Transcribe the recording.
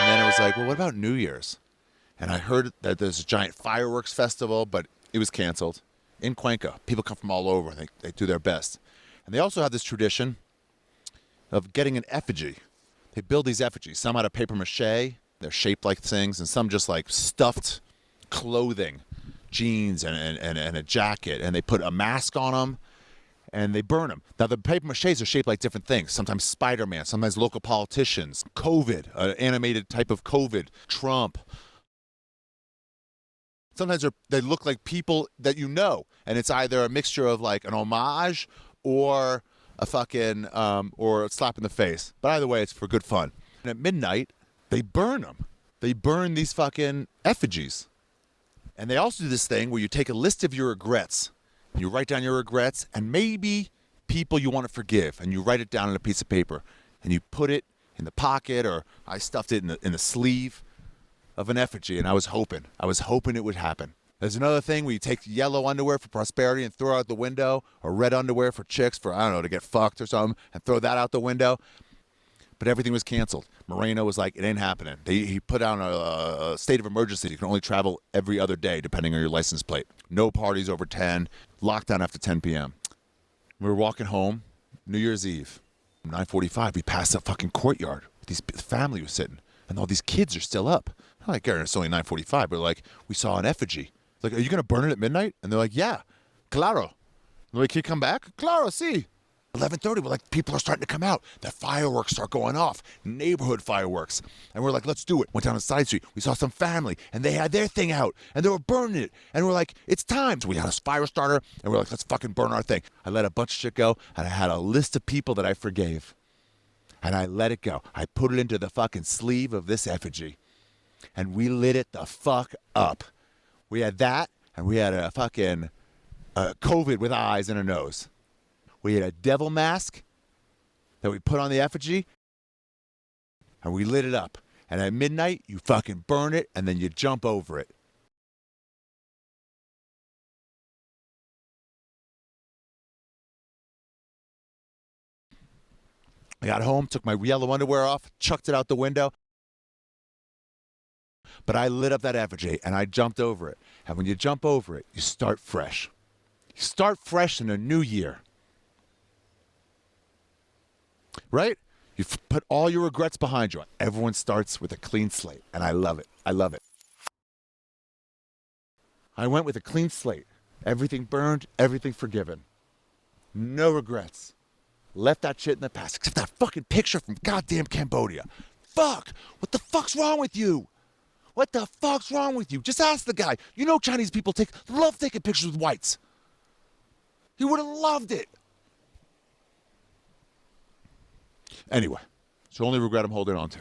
then it was like, well, what about New Year's? And I heard that there's a giant fireworks festival, but it was canceled in Cuenca. People come from all over. They do their best. And they also have this tradition of getting an effigy. They build these effigies, some out of paper mache. They're shaped like things, and some just like stuffed clothing, jeans and a jacket. And they put a mask on them, and they burn them. Now, the paper maches are shaped like different things. Sometimes Spider-Man, sometimes local politicians, COVID, an animated type of COVID, Trump. Sometimes they look like people that you know, and it's either a mixture of like an homage or a fucking, or a slap in the face. But either way, it's for good fun. And at midnight, they burn them. They burn these fucking effigies. And they also do this thing where you take a list of your regrets, and you write down your regrets, and maybe people you want to forgive, and you write it down on a piece of paper, and you put it in the pocket, or I stuffed it in the sleeve of an effigy, and I was hoping it would happen. There's another thing where you take yellow underwear for prosperity and throw out the window, or red underwear for chicks for, I don't know, to get fucked or something, and throw that out the window. But everything was canceled. Moreno was like, it ain't happening. He put out a state of emergency. You can only travel every other day, depending on your license plate. No parties over 10. Lockdown after 10 p.m. We were walking home, New Year's Eve, 9:45. We passed a fucking courtyard. The family was sitting, and all these kids are still up. I'm like, Aaron, it's only 9:45. But like, we saw an effigy. Like, are you gonna burn it at midnight? And they're like, yeah, claro. And we're like, can you come back? Claro, sí. 11:30, we're like, people are starting to come out. The fireworks start going off, neighborhood fireworks. And we're like, let's do it. Went down the side street. We saw some family, and they had their thing out, and they were burning it. And we're like, it's time. So we had a fire starter, and we're like, let's fucking burn our thing. I let a bunch of shit go, and I had a list of people that I forgave. And I let it go. I put it into the fucking sleeve of this effigy. And we lit it the fuck up. We had that, and we had a fucking COVID with eyes and a nose. We had a devil mask that we put on the effigy, and we lit it up. And at midnight, you fucking burn it, and then you jump over it. I got home, took my yellow underwear off, chucked it out the window. But I lit up that effigy, and I jumped over it. And when you jump over it, you start fresh. You start fresh in a new year. Right? You put all your regrets behind you. Everyone starts with a clean slate, and I love it. I love it. I went with a clean slate. Everything burned, everything forgiven. No regrets. Left that shit in the past, except that fucking picture from goddamn Cambodia. Fuck! What the fuck's wrong with you? What the fuck's wrong with you? Just ask the guy. You know Chinese people love taking pictures with whites. He would have loved it. Anyway, it's the only regret I'm holding on to.